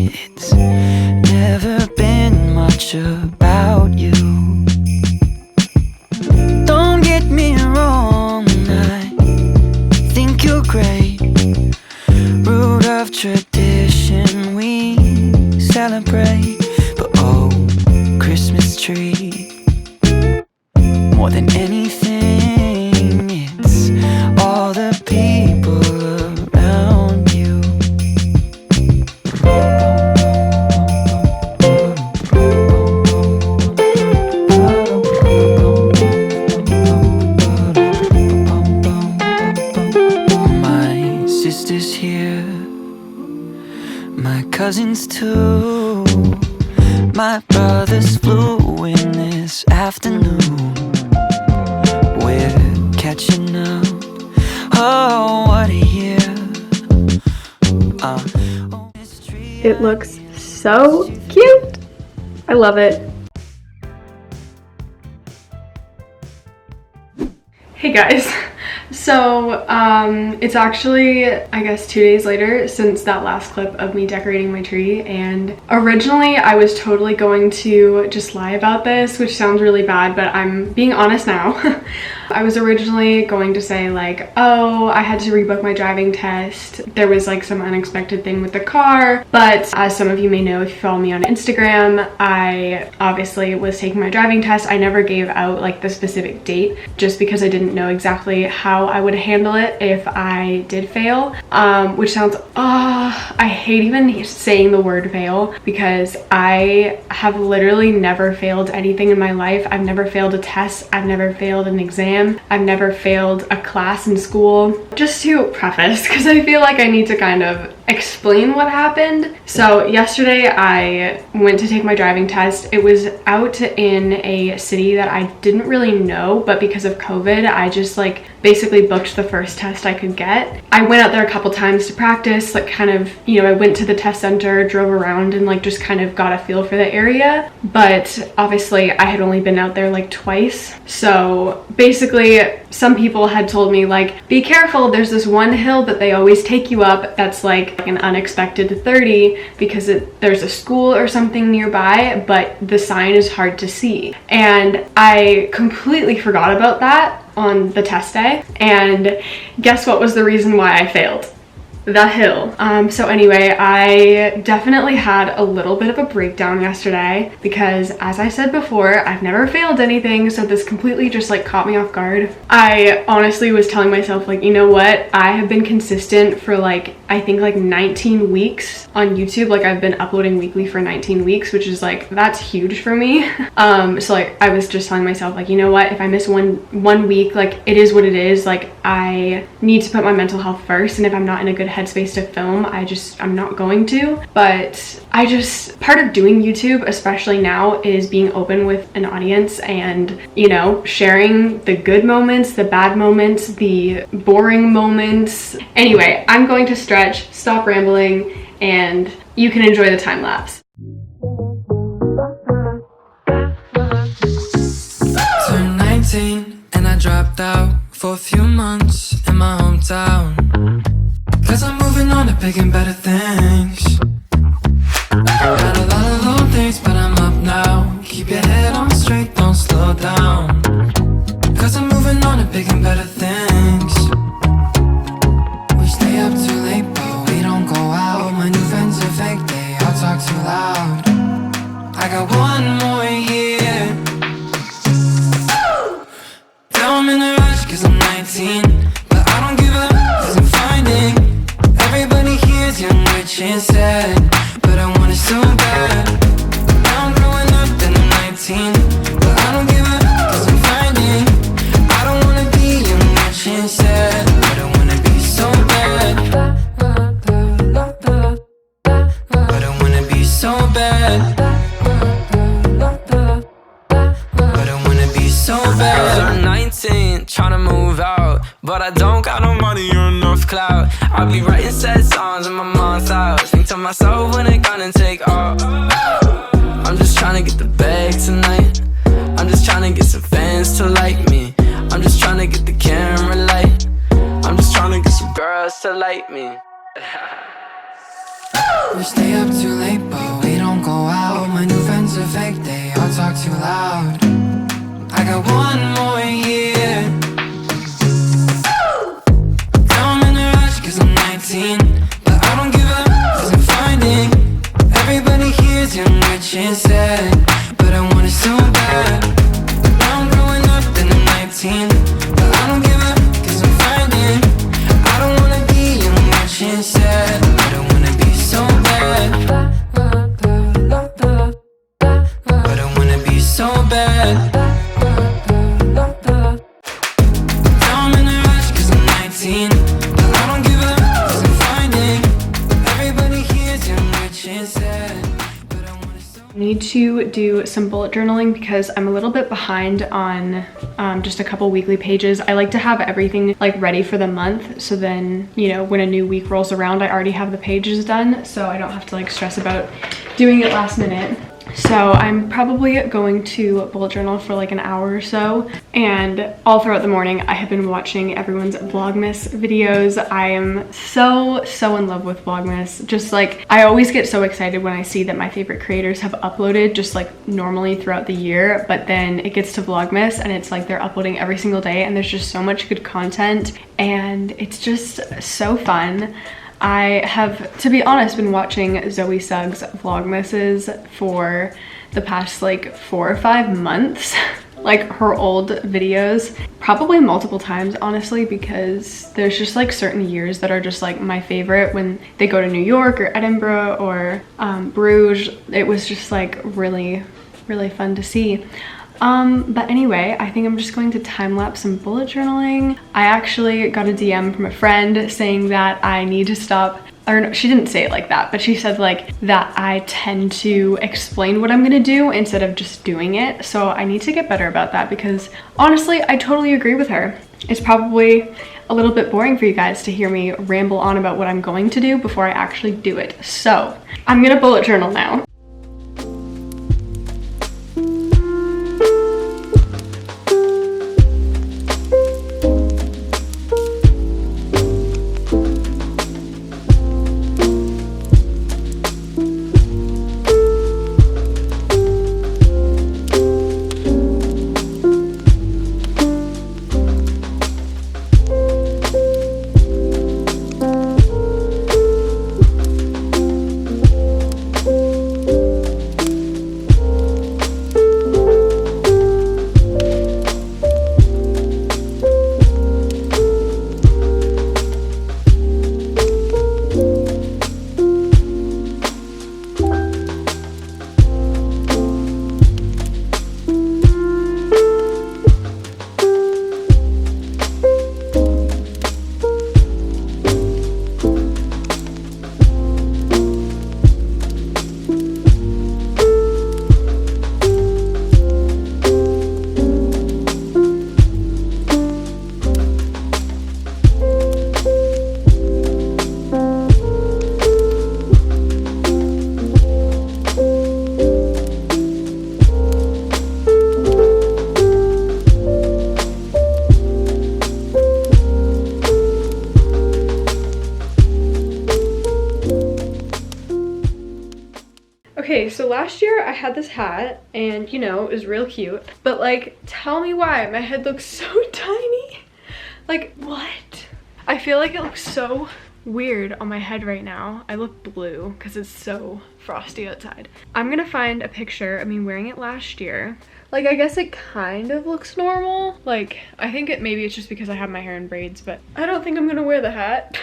It's never been much about you. Don't get me wrong, I think you're great. Root of tradition we celebrate. But oh, Christmas tree, more than anything, it's all the people around you. My sister's here, my cousins too. My brothers flew in this afternoon. We're catching up. Oh, what a year. It looks so cute. I love it. Hey guys. So it's actually, I guess, 2 days later since that last clip of me decorating my tree, and originally I was totally going to just lie about this, which sounds really bad, but I'm being honest now. I was originally going to say like, oh, I had to rebook my driving test. There was like some unexpected thing with the car, but as some of you may know if you follow me on Instagram, I obviously was taking my driving test. I never gave out like the specific date just because I didn't know exactly how I would handle it if I did fail, which sounds, I hate even saying the word fail because I have literally never failed anything in my life. I've never failed a test. I've never failed an exam. I've never failed a class in school. Just to preface, because I feel like I need to kind of explain what happened. So yesterday I went to take my driving test. It was out in a city that I didn't really know, but because of COVID, I just like basically booked the first test I could get. I went out there a couple times to practice, like kind of, you know, I went to the test center, drove around and like just kind of got a feel for the area. But obviously I had only been out there like twice. So basically some people had told me like, be careful, there's this one hill that they always take you up that's like an unexpected 30 because there's a school or something nearby, but the sign is hard to see. And I completely forgot about that on the test day, and guess what was the reason why I failed? The hill. So anyway, I definitely had a little bit of a breakdown yesterday because, as I said before, I've never failed anything, so this completely just like caught me off guard. I honestly was telling myself like, you know what, I have been consistent for like, I think like 19 weeks on YouTube. Like I've been uploading weekly for 19 weeks, which is like, that's huge for me. So like I was just telling myself like, you know what, if I miss one week, like it is what it is. Like I need to put my mental health first, and if I'm not in a good headspace to film, I'm not going to. But part of doing YouTube, especially now, is being open with an audience and, you know, sharing the good moments, the bad moments, the boring moments. Anyway, I'm going to stretch, stop rambling, and you can enjoy the time lapse. Turned 19 and I dropped out for a few months in my hometown, 'cause I'm moving on to big and better things. Got a lot of low things, but I'm up now. Keep your head on straight, don't slow down, 'cause I'm moving on to big and better things. We stay up too late, but we don't go out. My new friends are fake, they all talk too loud. I got one more year. Now I'm in a rush 'cause I'm 19, but I don't give up 'cause I'm finding everybody here's young, rich and sad, but I want it so bad. Now I'm growing up and I'm 19, but I don't give up 'cause I'm finding I don't wanna be young, rich and sad, but I wanna be so bad. But I wanna be so bad. But I wanna be so bad. I'm 19, tryna move out, but I don't got no money or enough clout. I'll be writing sad songs in my mom's house. Think to myself when it gonna take off. I'm just tryna get the bag tonight. I'm just tryna get some fans to like me. I'm just tryna get the camera light. I'm just tryna get some girls to like me. We stay up too late, young, rich and sad, but I want it so bad. Now I'm growing up and I'm 19, but I don't give up, cause I'm finding I don't wanna be young, rich and sad, but I wanna be so bad. But I wanna be so bad. Now I'm in a rush cause I'm 19, but I don't give up cause I'm finding everybody here's young, rich and sad, but I wanna so I need to do some bullet journaling because I'm a little bit behind on just a couple weekly pages. I like to have everything like ready for the month, so then, you know, when a new week rolls around, I already have the pages done, so I don't have to like stress about doing it last minute. So I'm probably going to bullet journal for like an hour or so, and all throughout the morning I have been watching everyone's vlogmas videos. I am so in love with vlogmas. Just like, I always get so excited when I see that my favorite creators have uploaded just like normally throughout the year, but then it gets to vlogmas and it's like they're uploading every single day and there's just so much good content and it's just so fun. I have, to be honest, been watching Zoe Suggs vlogmases for the past like 4 or 5 months, like her old videos, probably multiple times honestly, because there's just like certain years that are just like my favorite. When they go to New York or Edinburgh or Bruges, it was just like really fun to see. But anyway, I think I'm just going to time-lapse some bullet journaling. I actually got a DM from a friend saying that I need to stop, or no, she didn't say it like that, but she said like that I tend to explain what I'm gonna do instead of just doing it. So I need to get better about that because honestly, I totally agree with her. It's probably a little bit boring for you guys to hear me ramble on about what I'm going to do before I actually do it. So I'm gonna bullet journal now. Okay, so last year I had this hat and you know, it was real cute, but like, tell me why my head looks so tiny. Like, what? I feel like it looks so weird on my head right now. I look blue because it's so frosty outside. I'm gonna find a picture of me wearing it last year. Like, I guess it kind of looks normal. Like, I think maybe it's just because I have my hair in braids, but I don't think I'm gonna wear the hat.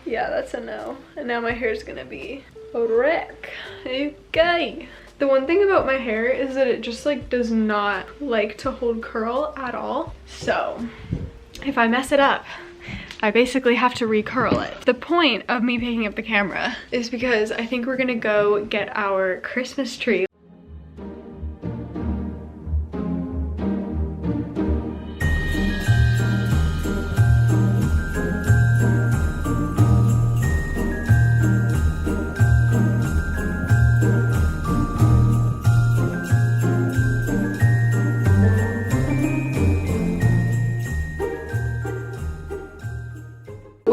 Yeah, that's a no. And now my hair's gonna be a wreck. Okay. The one thing about my hair is that it just like does not like to hold curl at all. So if I mess it up, I basically have to recurl it. The point of me picking up the camera is because I think we're gonna go get our Christmas tree.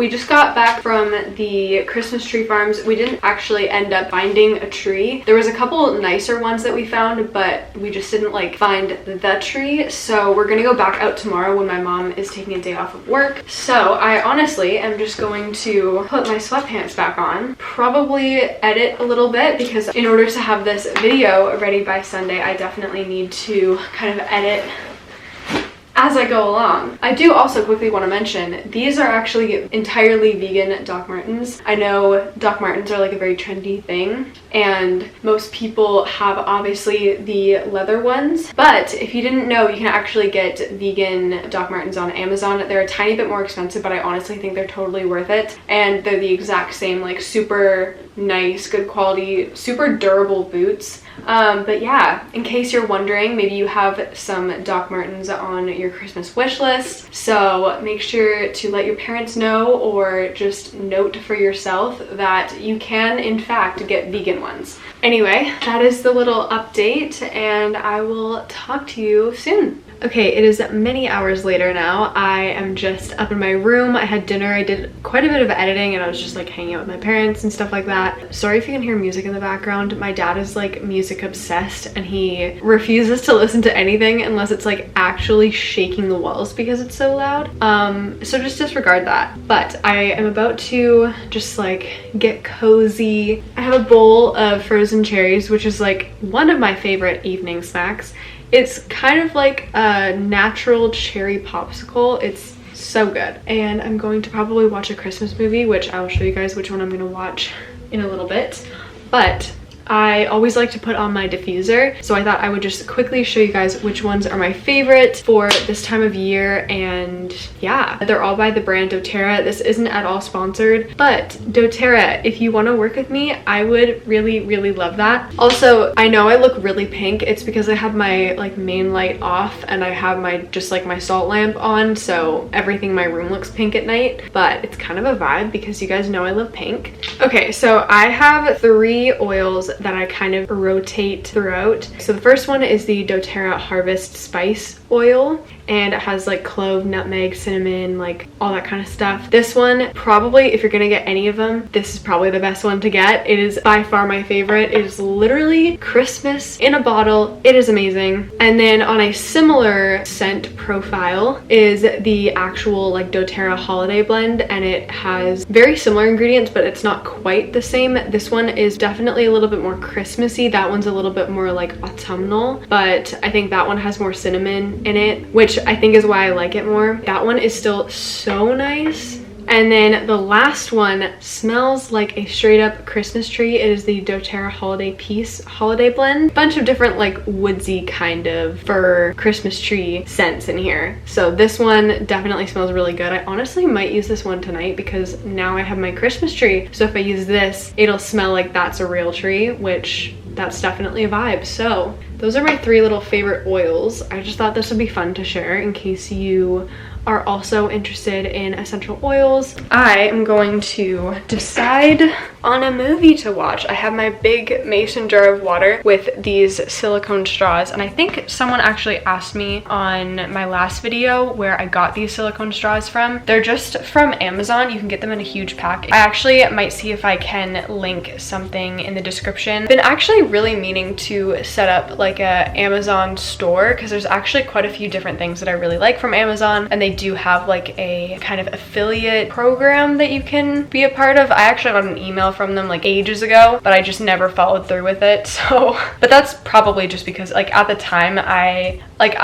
we just got back from the Christmas tree farms. We didn't actually end up finding a tree. There was a couple nicer ones that we found, but we just didn't like find the tree. So we're gonna go back out tomorrow when my mom is taking a day off of work. So I honestly am just going to put my sweatpants back on, probably edit a little bit, because in order to have this video ready by Sunday, I definitely need to kind of edit as I go along. I do also quickly want to mention, these are actually entirely vegan Doc Martens. I know Doc Martens are like a very trendy thing, and most people have obviously the leather ones, but if you didn't know, you can actually get vegan Doc Martens on Amazon. They're a tiny bit more expensive, but I honestly think they're totally worth it, and they're the exact same, like super nice, good quality, super durable boots. But yeah, in case you're wondering, maybe you have some Doc Martens on your Christmas wish list, so make sure to let your parents know, or just note for yourself that you can in fact get vegan ones. Anyway, that is the little update, and I will talk to you soon. Okay, it is many hours later now. I am just up in my room. I had dinner. I did quite a bit of editing, and I was just like hanging out with my parents and stuff like that. Sorry if you can hear music in the background. My dad is like music obsessed, and he refuses to listen to anything unless it's like actually shaking the walls because it's so loud. So just disregard that. But I am about to just like get cozy. I have a bowl of frozen cherries, which is like one of my favorite evening snacks. It's kind of like a natural cherry popsicle. It's so good. And I'm going to probably watch a Christmas movie, which I'll show you guys which one I'm gonna watch in a little bit. But I always like to put on my diffuser, so I thought I would just quickly show you guys which ones are my favorite for this time of year. And yeah, they're all by the brand doTERRA. This isn't at all sponsored, but doTERRA, if you want to work with me, I would really love that. Also, I know I look really pink. It's because I have my like main light off, and I have my just like my salt lamp on, so everything in my room looks pink at night, but it's kind of a vibe because you guys know I love pink. Okay, so I have 3 oils that I kind of rotate throughout. So the first one is the doTERRA Harvest Spice Oil, and it has like clove, nutmeg, cinnamon, like all that kind of stuff. This one, probably if you're gonna get any of them, this is probably the best one to get. It is by far my favorite. It is literally Christmas in a bottle. It is amazing. And then on a similar scent profile is the actual like doTERRA Holiday Blend, and it has very similar ingredients, but it's not quite the same. This one is definitely a little bit more Christmassy. That one's a little bit more like autumnal, but I think that one has more cinnamon in it, which I think is why I like it more. That one is still so nice. And then the last one smells like a straight up Christmas tree. It is the doTERRA Holiday Peace Holiday Blend. Bunch of different like woodsy kind of fir Christmas tree scents in here. So this one definitely smells really good. I honestly might use this one tonight because now I have my Christmas tree. So if I use this, it'll smell like that's a real tree, which that's definitely a vibe. So those are my 3 little favorite oils. I just thought this would be fun to share in case you are also interested in essential oils. I am going to decide on a movie to watch. I have my big mason jar of water with these silicone straws, and I think someone actually asked me on my last video where I got these silicone straws from. They're just from Amazon. You can get them in a huge pack. I actually might see if I can link something in the description. Been actually really meaning to set up like a Amazon store, because there's actually quite a few different things that I really like from Amazon, and they do have like a kind of affiliate program that you can be a part of. I actually got an email from them like ages ago, but I just never followed through with it. So, but that's probably just because like at the time I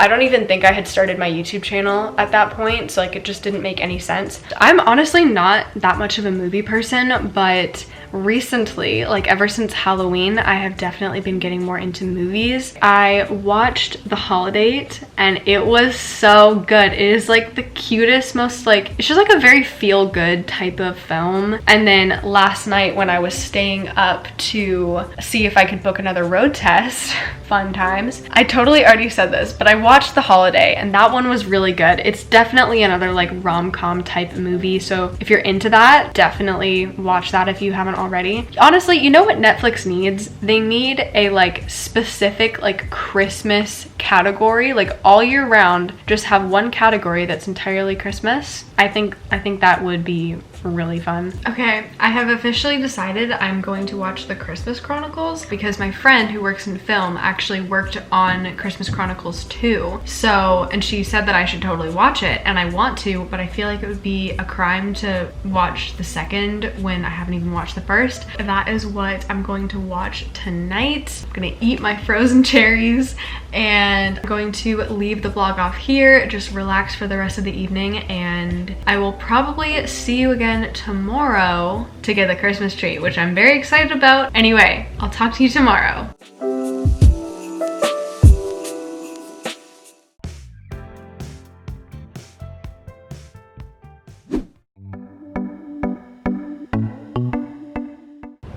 don't even think I had started my YouTube channel at that point, so like it just didn't make any sense. I'm honestly not that much of a movie person, but recently, like ever since Halloween, I have definitely been getting more into movies. I watched The Holiday, and it was so good. It is like the cutest, most like, it's just like a very feel-good type of film. And then last night when I was staying up to see if I could book another road test, fun times, I totally already said this, but I watched The Holiday, and that one was really good. It's definitely another like rom-com type movie, so if you're into that, definitely watch that if you haven't already. Honestly, you know what Netflix needs? They need a like specific like Christmas category, like all year round, just have one category that's entirely Christmas. I think that would be really fun. Okay, I have officially decided I'm going to watch the Christmas Chronicles because my friend who works in film actually worked on Christmas Chronicles 2. So, and she said that I should totally watch it, and I want to, but I feel like it would be a crime to watch the second when I haven't even watched the first. That is what I'm going to watch tonight. I'm gonna eat my frozen cherries, and I'm going to leave the vlog off here, just relax for the rest of the evening, and I will probably see you again tomorrow to get the Christmas tree, which I'm very excited about. Anyway, I'll talk to you tomorrow.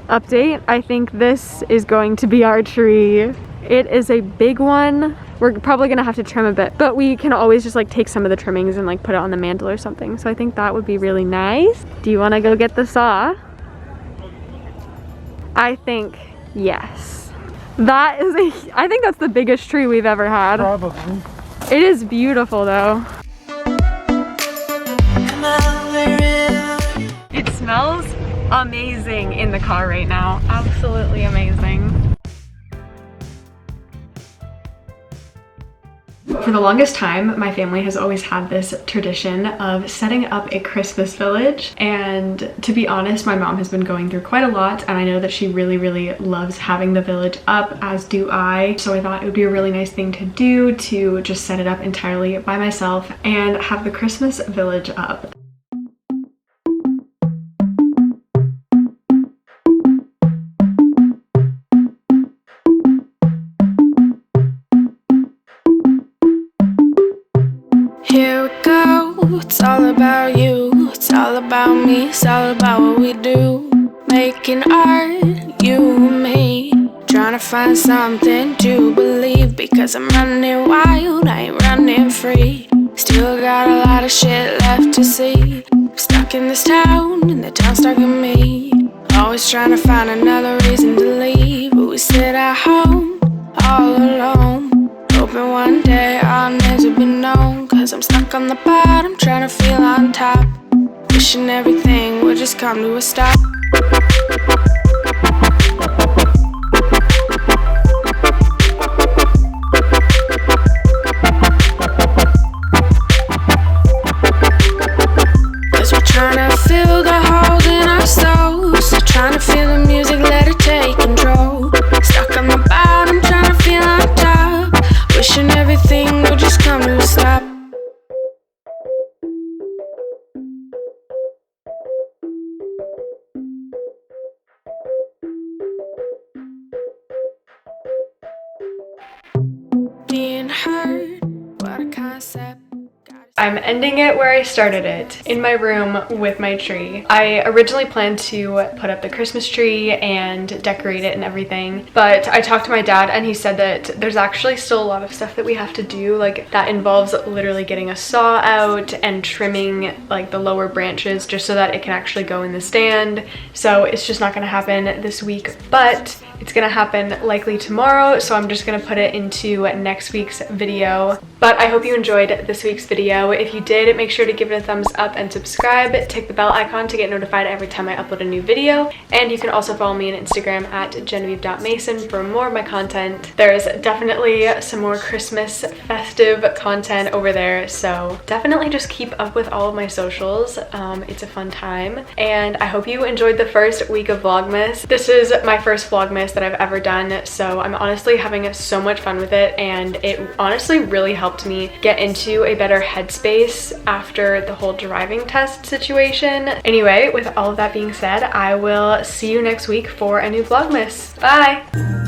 Update, I think this is going to be our tree. It is a big one. We're probably gonna have to trim a bit, but we can always just like take some of the trimmings and like put it on the mantle or something. So I think that would be really nice. Do you wanna go get the saw? I think yes. That is I think that's the biggest tree we've ever had. Probably. It is beautiful though. It smells amazing in the car right now. Absolutely amazing. For the longest time, my family has always had this tradition of setting up a Christmas village, and to be honest, my mom has been going through quite a lot, and I know that she really loves having the village up, as do I. So I thought it would be a really nice thing to do, to just set it up entirely by myself and have the Christmas village up. Here we go, it's all about you, it's all about me, it's all about what we do. Making art, you and me, trying to find something to believe. Because I'm running wild, I ain't running free. Still got a lot of shit left to see. I'm stuck in this town, and the town's stuck in me. Always trying to find another reason to leave, but we sit at home, all alone. Hoping one day I'll never be known. Cause I'm stuck on the bottom, trying to feel on top. Wishing everything would just come to a stop. Cause we're trying to fill the holes in our souls. Trying to feel the music, let it take control. Stuck on the bottom, trying to feel on top. Wishing everything would just come to a stop. Being heard, what a concept. I'm ending it where I started it, in my room with my tree. I originally planned to put up the Christmas tree and decorate it and everything, but I talked to my dad and he said that there's actually still a lot of stuff that we have to do, like that involves literally getting a saw out and trimming like the lower branches just so that it can actually go in the stand. So it's just not gonna happen this week, but it's gonna happen likely tomorrow, so I'm just gonna put it into next week's video. But I hope you enjoyed this week's video. If you did, make sure to give it a thumbs up and subscribe. Tick the bell icon to get notified every time I upload a new video. And you can also follow me on Instagram at genevieve.mason for more of my content. There's definitely some more Christmas festive content over there, so definitely just keep up with all of my socials. It's a fun time, and I hope you enjoyed the first week of Vlogmas. This is my first Vlogmas that I've ever done, so I'm honestly having so much fun with it, and it honestly really helped me get into a better headspace after the whole driving test situation. Anyway, with all of that being said, I will see you next week for a new Vlogmas. Bye!